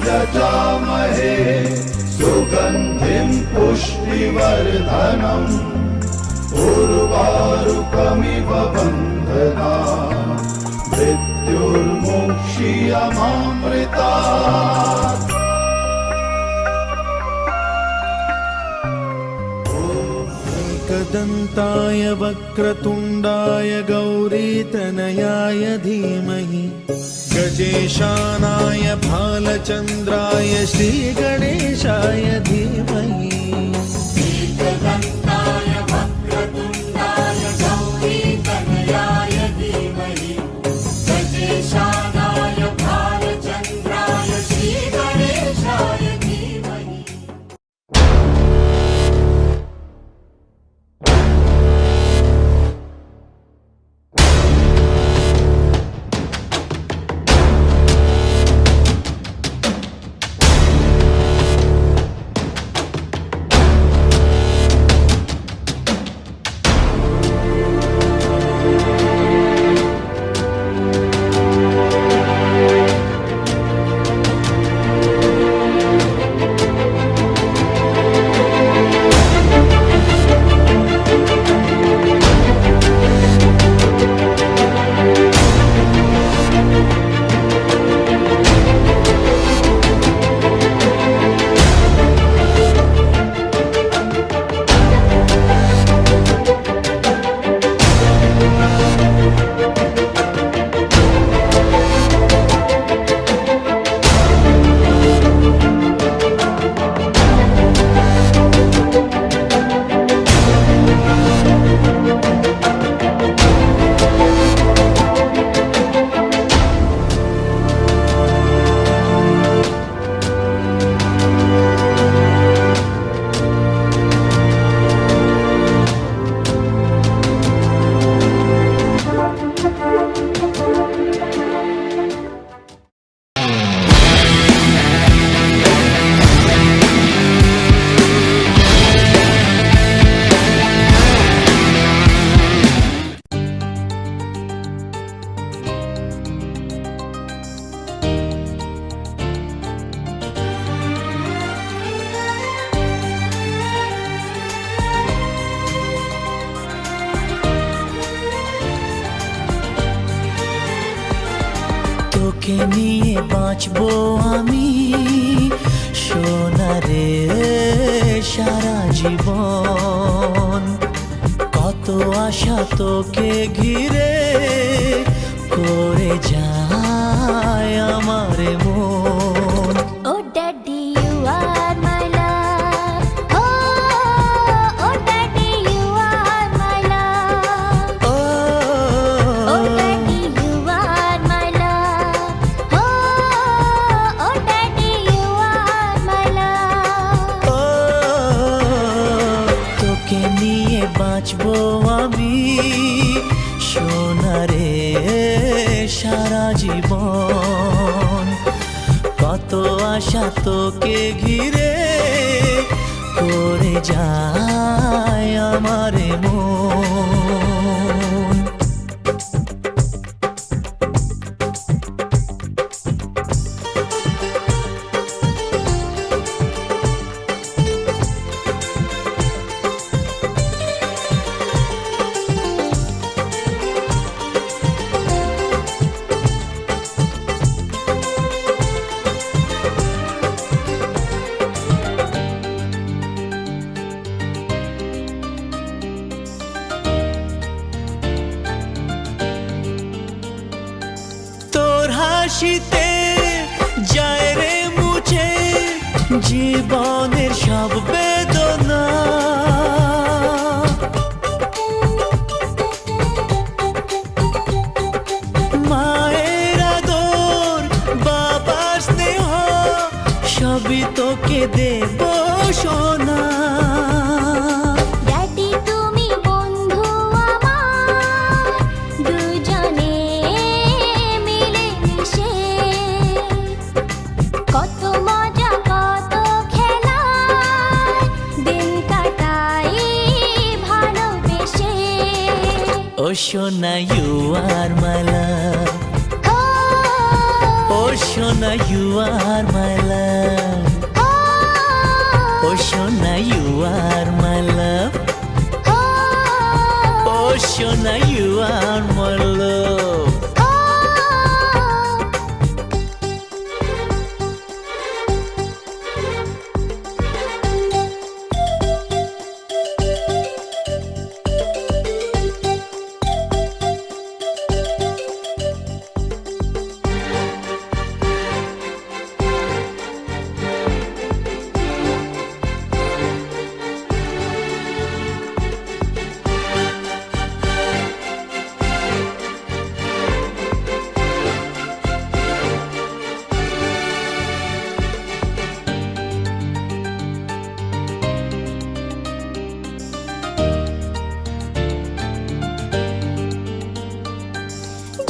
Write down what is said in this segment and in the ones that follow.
यजामहे सुगन्धिं पुष्टिवर्धनम् उर्वारुकमिव बन्धनात् मृत्युर्मुक्षीयमामृतात्। एकदन्ताय वक्रतुण्डाय गौरीतनयाय धीमहि गजेशानाय भालचन्द्राय श्रीगणेशाय धीमहि। एकदन्ताय वक्रतुण्डाय गौरीतनयाय धीमहि गजेशानाय भालचन्द्राय श्रीगणेशाय धीमहि। তোকে নিয়ে বাঁচবো আমি সোনারে সারা জীবন। কত আশা তোকে ঘিরে করে যায় আমার মন। Oh daddy you are my love, oh daddy you are my love, oh daddy you are my love, oh daddy you are my love. তোকে নিয়ে বাঁচবো আমি সোনারে সারা জীবন। কত আশা তোকে ঘিরে করে যায় আমার মন। হাসিতে যায় রে মুছে জীবনের সব বেদনা। মায়ের আদর বাবার স্নেহ সবই তোকে দেব সোনা। Oh, Shona, you are my love. Oh, Shona, you are my love. Oh, Shona, you are my love. Oh, Shona, you are my love.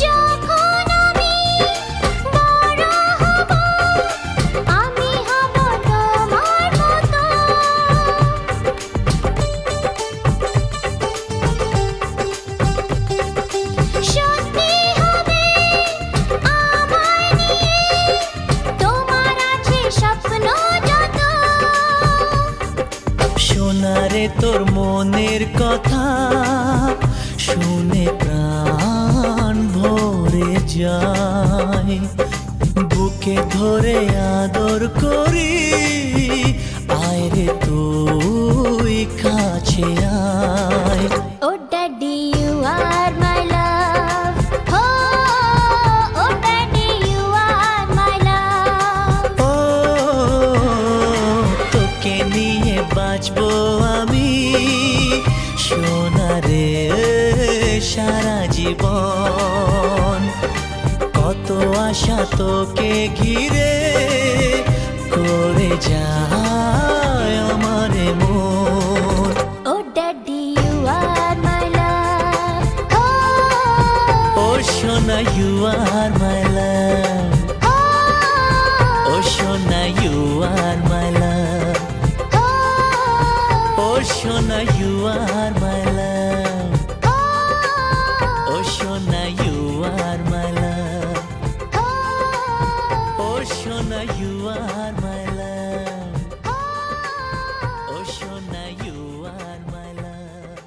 যখন আমি বড় হব আমি হব তোমার মতো সত্যি হবে আমায় নিয়ে তোমার আছে স্বপ্ন যত সোনারে তোর মনের কথা শুনে প্রাণ ভরে যায় বুকে ধরে আদর করি আয় রে তুই কাছে আয় Oh daddy, you are my love. Oh daddy, you are my love. ও তোকে নিয়ে বাঁচবো আমি সোনারে সারা জীবন কত আশা তোকে ঘিরে করে যায় আমার মন Oh daddy, you are my love. ও সোনা you are my love ও সোনা you are my love ও সোনা you are my love ও সোনা you are my love ও সোনা you are my love ও সোনা you are my love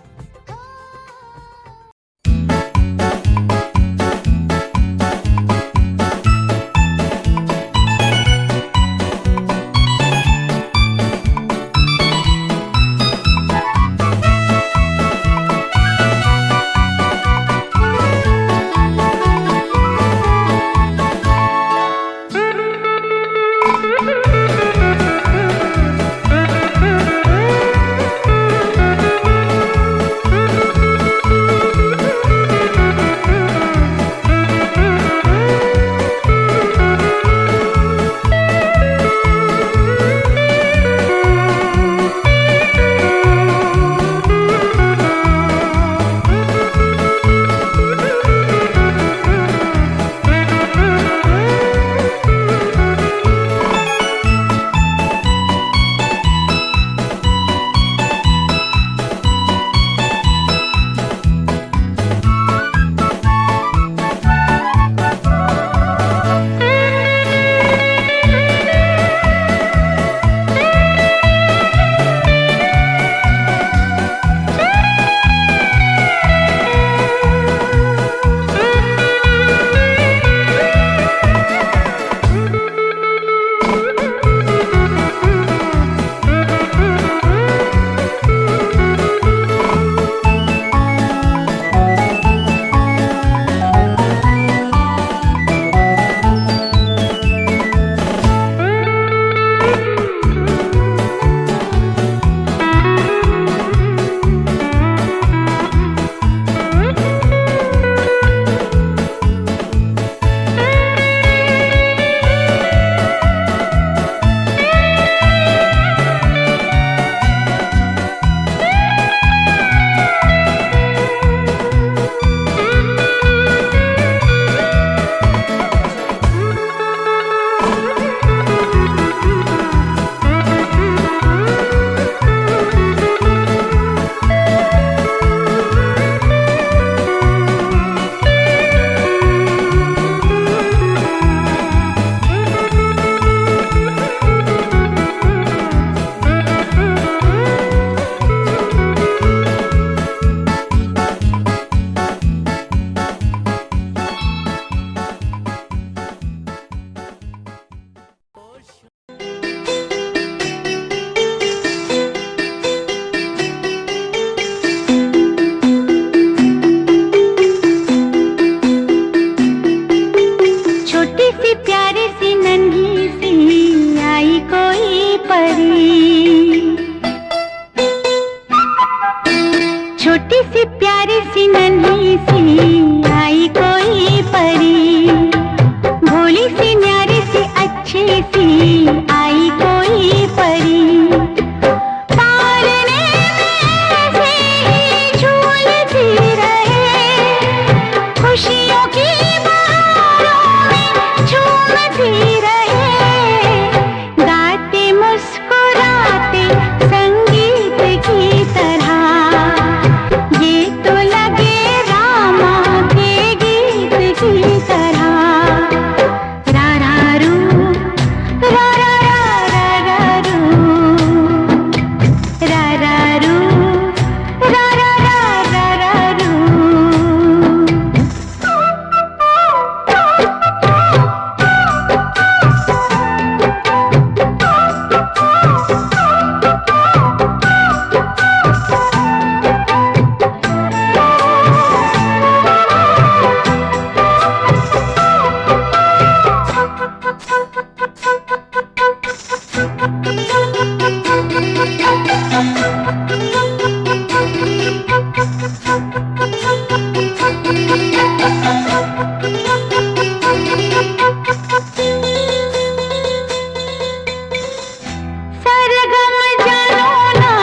सरगम जानो ना,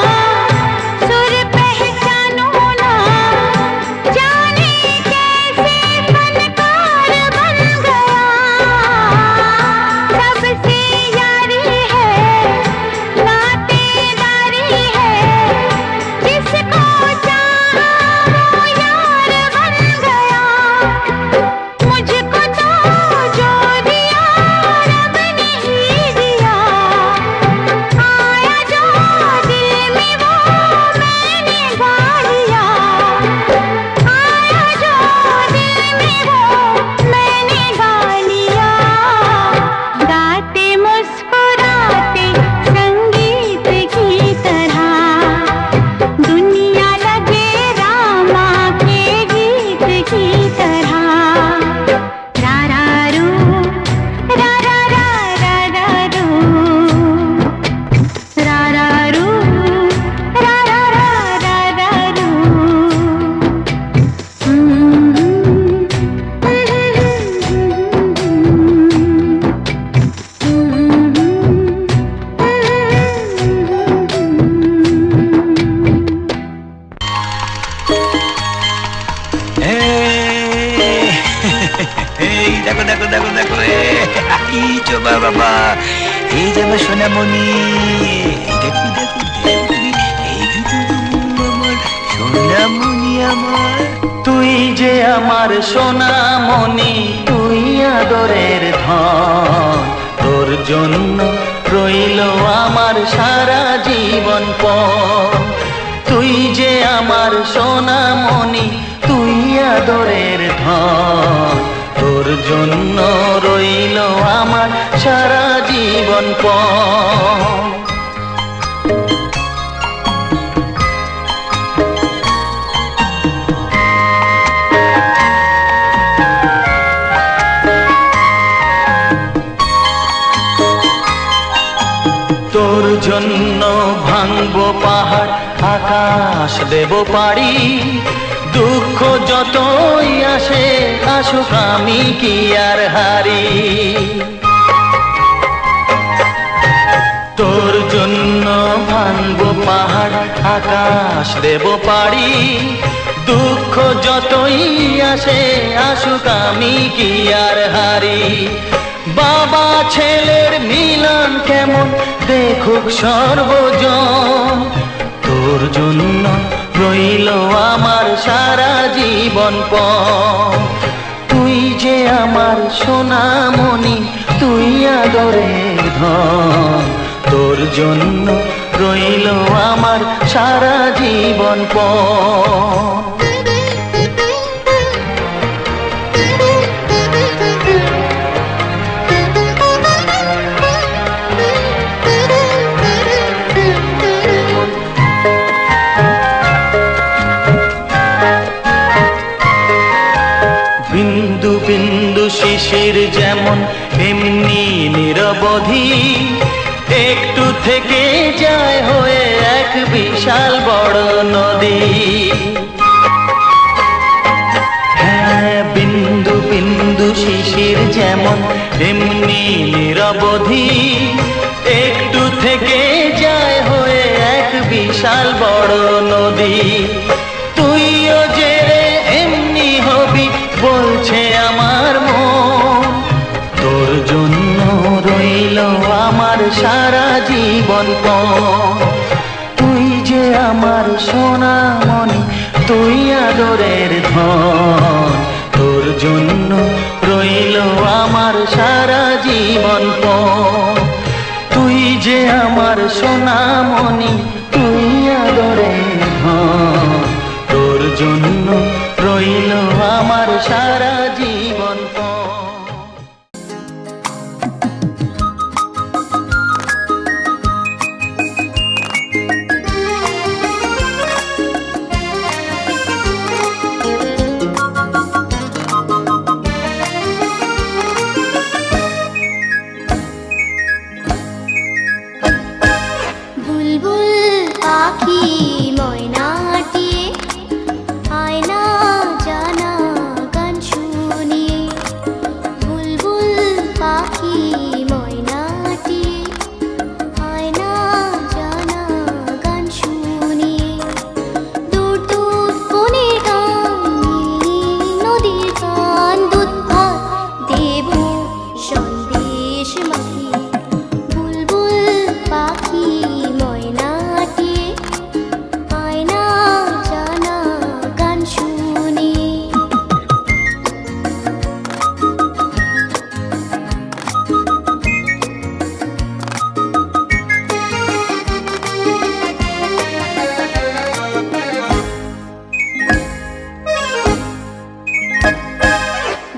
सुर पहचानो ना, जाने कैसे फनकार बन गया। सबसे यारी है, नातेदारी है, जिसको चाहा वो यार बन गया। मुझको तो जो दिया रब ने ही दिया, आया जो दिल में वो मैंने गा लिया, आया जो दिल में वो मैंने गा लिया। गाते मुस्कुराते संगीत की तरह, दुनिया लगे रामा के गीत की तरह। रा रा रू, रा रा रा रा रा रू, रा रा रू, रा रा रा रा रा रू। এই দেখো দেখো দেখো দেখো, এই চোবা বাবা, এই যে আমার সোনামণি, দেখো দেখো দেখো তুমি, এই যে আমার সোনামণি আমার। তুই যে আমার সোনামণি, তুই আদরের ধন, তোর জন্য রইল আমার সারা জীবন পণ। তুই যে আমার সোনামণি, তুই আদরের ধন, তোর জন্য রইল আমার সারা জীবন পণ। তোর জন্য ভাঙবো পাহাড়, আকাশ দেব পাড়ি, দুঃখ যতই আসে আসুক আমি কি আর হারি। তোর জন্য ভাঙবো পাহাড়, আকাশ দেব পাড়ি, দুঃখ যতই আসে আসুক আমি কি আর হারি। বাবা ছেলের মিলন কেমন দেখুক সর্বজন, তোর জন্য রইল আমার সারা জীবন পণ। তুই যে আমার সোনামণি, তুই আদরের ধন, তোর জন্য রইল আমার সারা জীবন পণ। বিন্দু বিন্দু শিশির যেমন এমনি নিরবধি, একটু থেকে যায় হয়ে এক বিশাল বড় নদী। হ্যাঁ, বিন্দু বিন্দু শিশির যেমন এমনি নিরবধি, একটু থেকে যায় হয়ে এক বিশাল বড় নদী। তুইও যে রে এমনি হবি বলছে আমার মন, তোর জন্য রইল আমার সারা জীবন পণ। তুই যে আমার সোনামণি, তুই আদরের ধন, তোর জন্য রইল আমার সারা জীবন পণ। তুই যে আমার সোনামণি, তুই আদরের ধন, তোর জন্য রইল আমার সারা জীবন পণ। বুলবুল পাখি ময়নাটিয়ে আয়না জানা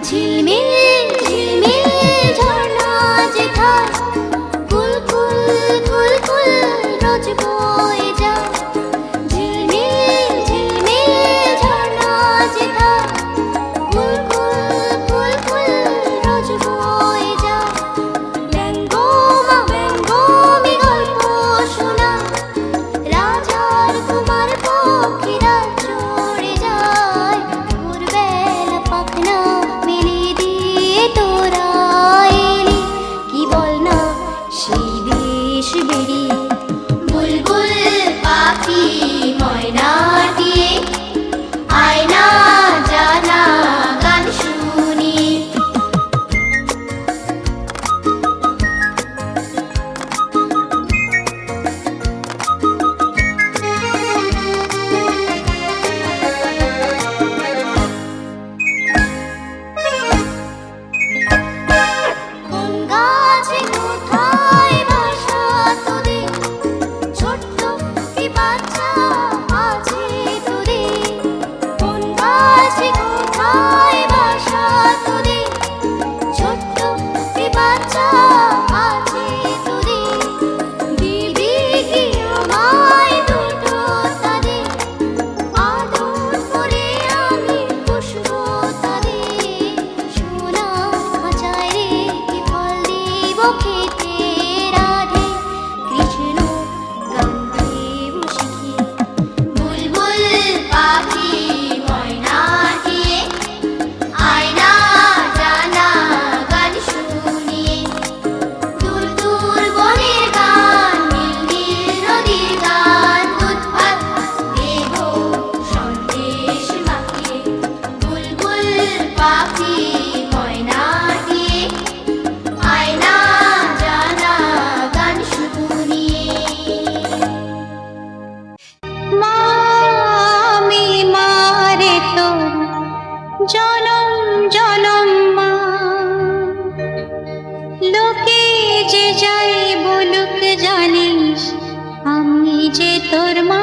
ঝিলমিল ঝিলমিল ঝর্ণা যেথায় কুলকুল কুলকুল রোজ বয়ে যায় ঝিলমিল ঝিলমিল ঝর্ণা যেথায় কুলকুল কুলকুল রোজ বয়ে যায় ব্যঙ্গমা ব্যঙ্গমি গল্প শোনা রাজার কুমার পক্ষীরা চড়ে যায় ভোরবেলা পাখনা মেলে দিয়ে তোরা এলি কি বল না সেই দেশ বেরিয়ে বুলবুল পাখি ময়নাটিয়ে আয়না জানা গান শুনি কোন গাছে কোথায় বাসা তোদের ছোট্ট কি বাচ্চা আছে তোদের কোন গাছে কোথায় বাসা তোদের ছোট্ট কি বাচ্চা আছে তোদের দিবি কি আমায় দুটো তাদের আদর করে আমি পুষবো তাদের সোনা খাঁচায় রেখে ফল দিব খেতে রাধে কৃষ্ণ গান দেব শিখিয়ে বুলবুল পাখি ময়নাটিয়ে আয়না জানা গান শুনিয়ে দূর দূর বনের গান নীল নীল নদীর গান দুধ ভাত দেব সন্দেশ মাখিয়ে বুলবুল পাখি ময়নাটিয়ে আয়না জানা গান শুনিয়ে মা আমি মারে তোর জনম জনম মা লোকে যে যাই বলুক জানিস আমি যে তোর মা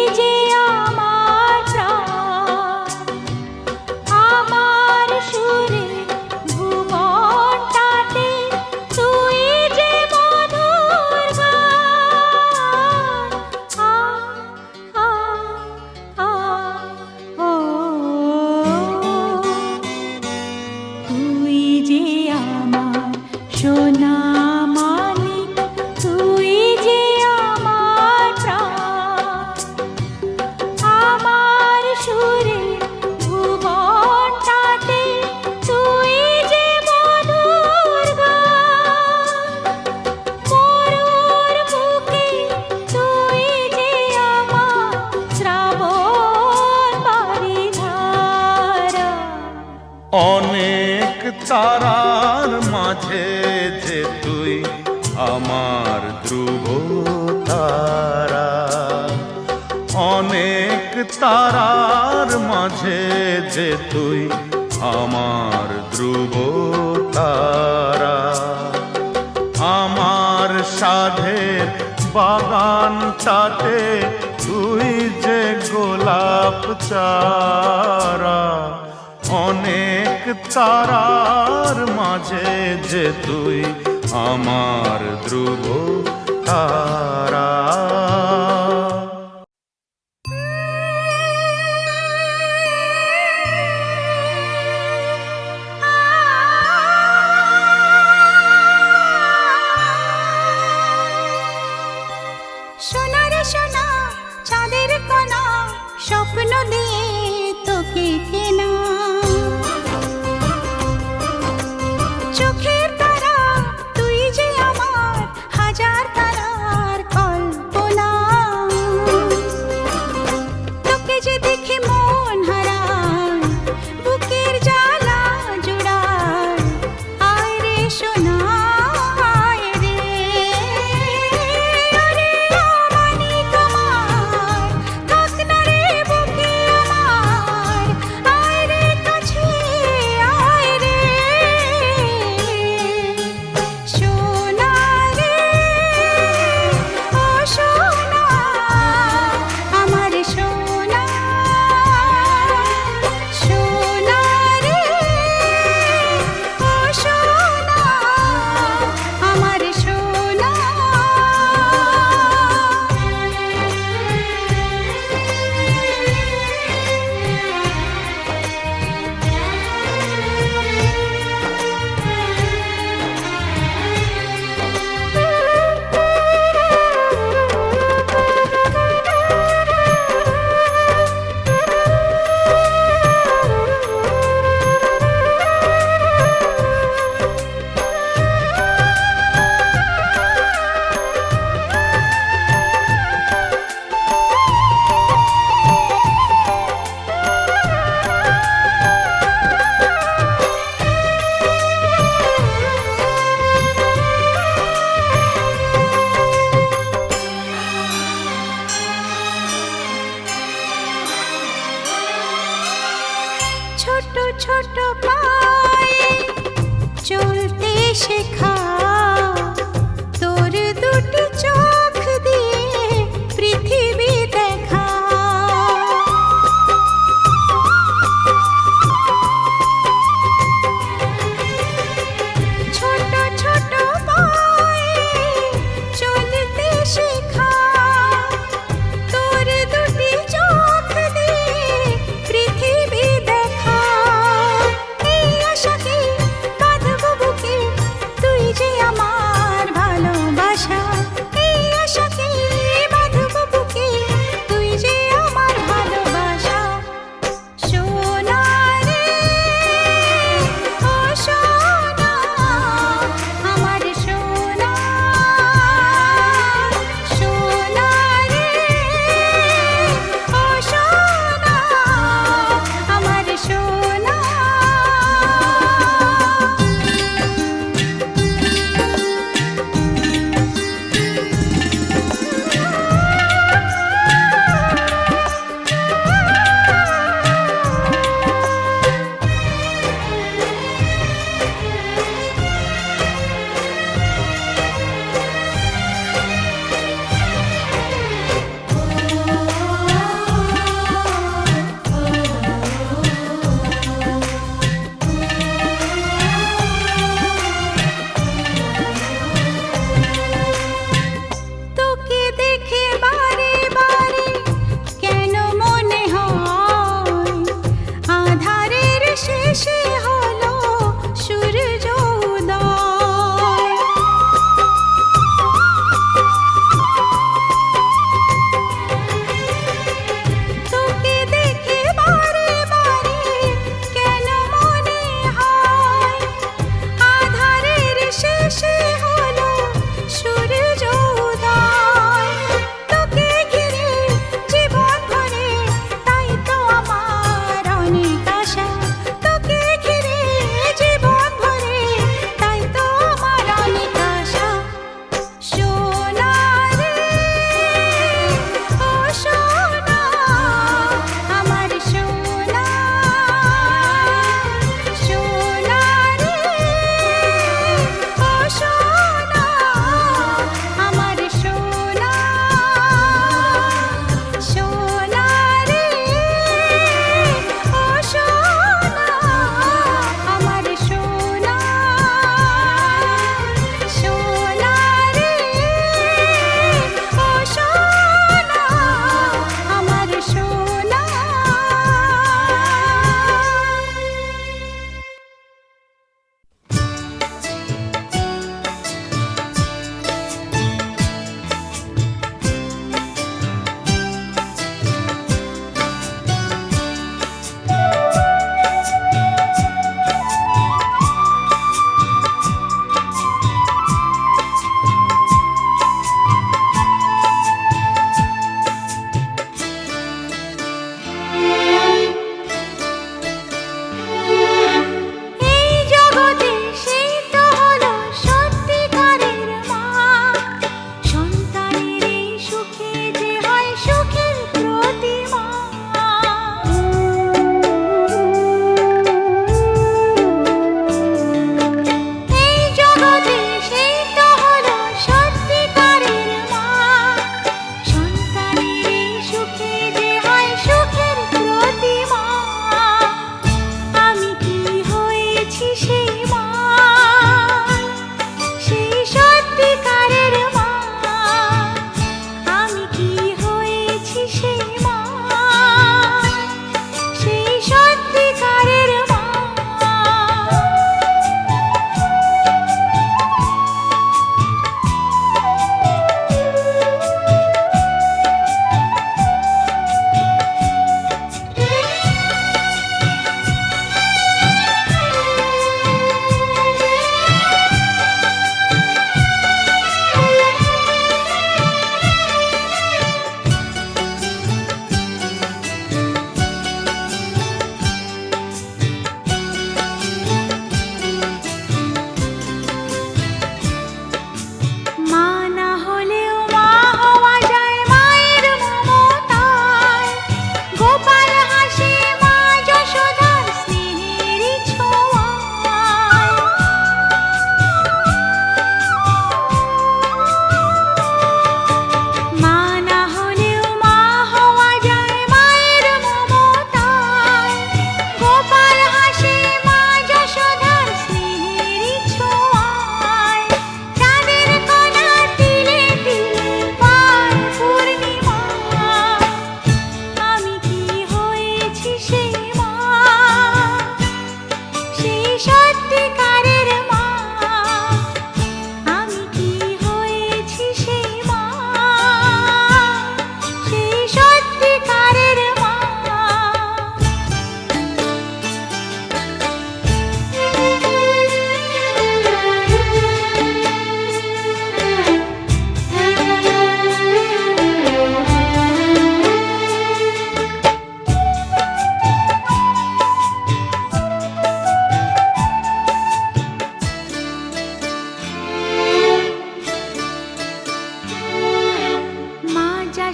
তারার মাঝে যে তুই আমার ধ্রুব তারা, আমার সাধের বাগানটাতে তুই যে গোলাপ চারা, অনেক তারার মাঝে যে তুই আমার ধ্রুব তারা। সোনা রে সোনা চাঁদের কণা, স্বপ্ন দিয়ে তোকে কেনা, চোখের তারা তুই যে আমার হাজার তারার কল্পনা। তোকে যে দেখে মন হারায়, বুকের জ্বালা জুড়ায়, আয় রে সোনা আয় রে। আরে আমানি তোমার, থাক না রে বুকে আমার, আয় রে কাছে আয় রে। সোনা রে ও সোনা, আমার সোনা, সোনা রে ও সোনা, আমার সোনা। ছোট ছোট পায়ে চলতে শেখা, তোর দুটি চোখ দিয়ে পৃথিবী দেখা। ছোট ছোট পায়ে চলতে শেখা, তোর দুটি চোখ দিয়ে পৃথিবী দেখা। এই আশাকে বাঁধব বুকে, তুই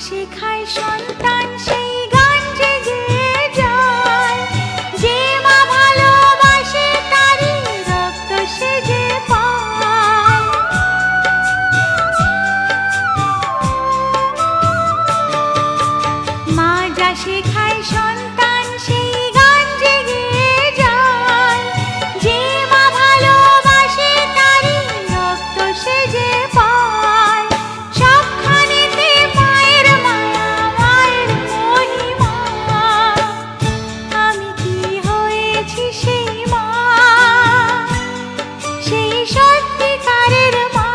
শেখায় সন্তান সেই গান যে গেয়ে যায়, যে মা ভালোবাসে তারই রক্ত সে যে পায়। মা যা শেখায় সন্তান সেই গান যে গেয়ে যায়, যে মা ভালোবাসে তারই রক্ত সে যে পায়। সবখানেতে মায়ের মায়া, মায়ের মহিমা। আমি কি হয়েছি সেই মা, সেই সত্যিকারের মা।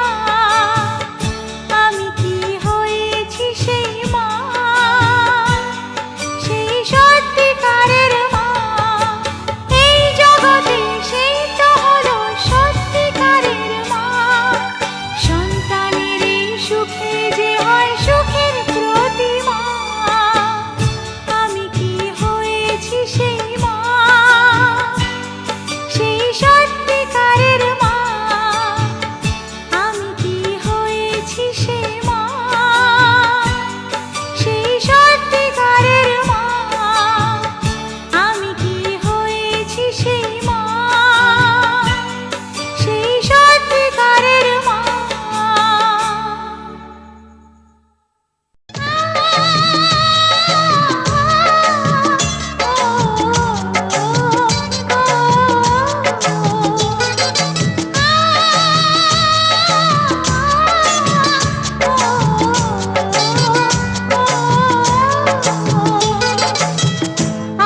আমি কি হয়েছি সেই মা, সেই সত্যিকারের মা। এই জগতে সেই তো হলো সত্যিকারের মা। সন্তানের এই সুখে যে হয় সুখের প্রতিমা। আমি কি হয়েছি সেই মা, সেই সত্যিকারের মা। আমি কি হয়েছি সেই মা, সেই সত্যিকারের মা। আমি কি হয়েছি সেই মা, সেই সত্যিকারের মা।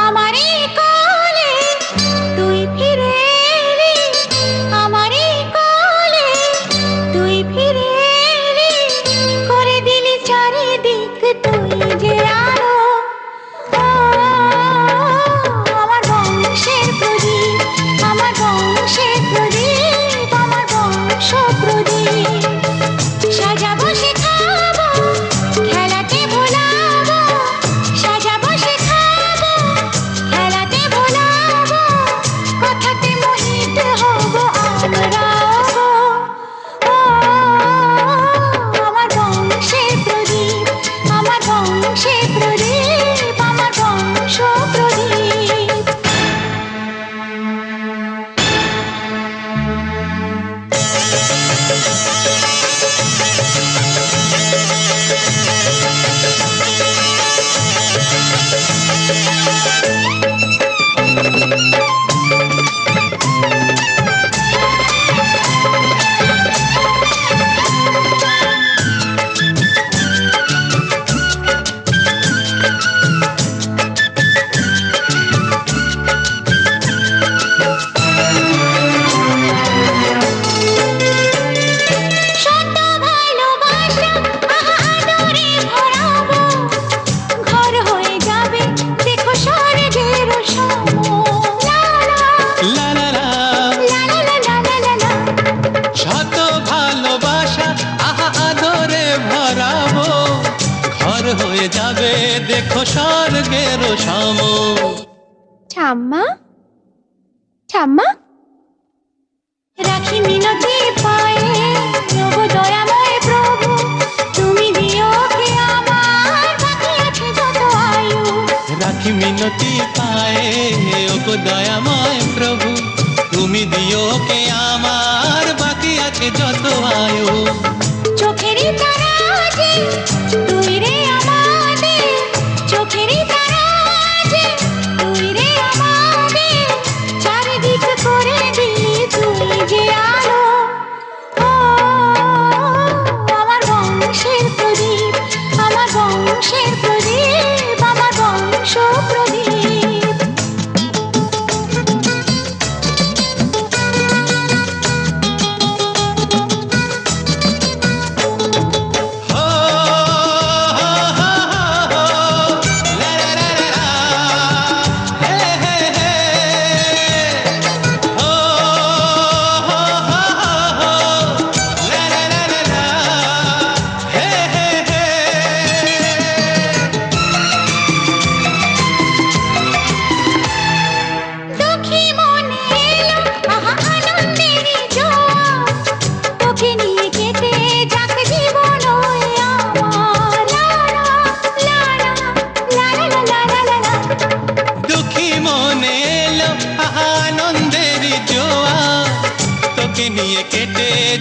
আমারই কোলে তুই ফিরে এলি, আমারই কোলে তুই ফিরে এলি, করে দিলি চারিদিক তুই যে আলো। আমার বংশের প্রদীপ, আমার বংশের প্রদীপ, আমার বংশ প্রদীপ। সাজাবো শেখাবো, খেলাতে ভোলাবো, সাজাবো শেখাবো, খেলাতে ভোলাবো, কথাতে মোহিত হব আমরাও গো। আমার বংশের প্রদীপ, আমার বংশের প্রদীপ, আমার বংশ প্রদীপ। শত ভালোবাসা আহা আদরে ভরাবো, ঘর হয়ে যাবে দেখো স্বর্গের সম। লা লা লা লা লা, লা লা লা লা লা লা লা। শত ভালোবাসা আহা আদরে ভরাবো, ঘর হয়ে যাবে দেখো স্বর্গের সম। ঠাম্মা, ঠাম্মা, রাখি মিনতি পায়ে, ওগো দয়াময় প্রভু, তুমি দিও কে আমার, বাকি আছে যত আয়ু। রাখি মিনতি পায়ে, ওগো দয়াময় প্রভু, তুমি দিও কে আমার, বাকি আছে যত আয়ু। চোখেরই তারা যে তুই রে আমাদের, চোখেরই তারা যে তুই রে আমাদের, চারিদিক করে দিলি তুই যে আলো। আমার বংশের প্রদীপ, আমার বংশের প্রদীপ, আমার বংশ প্রদীপ।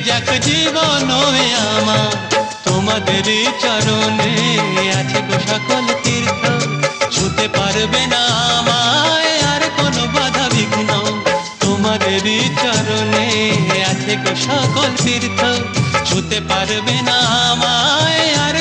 যাক জীবন আমার তোমাদেরই চরণে আছে গো সকল তীর্থ ছুতে পারবে না আমায় আর কোনো বাধা বিঘ্ন তোমাদেরই চরণে আছে গো সকল তীর্থ ছুতে পারবে না আমায় আর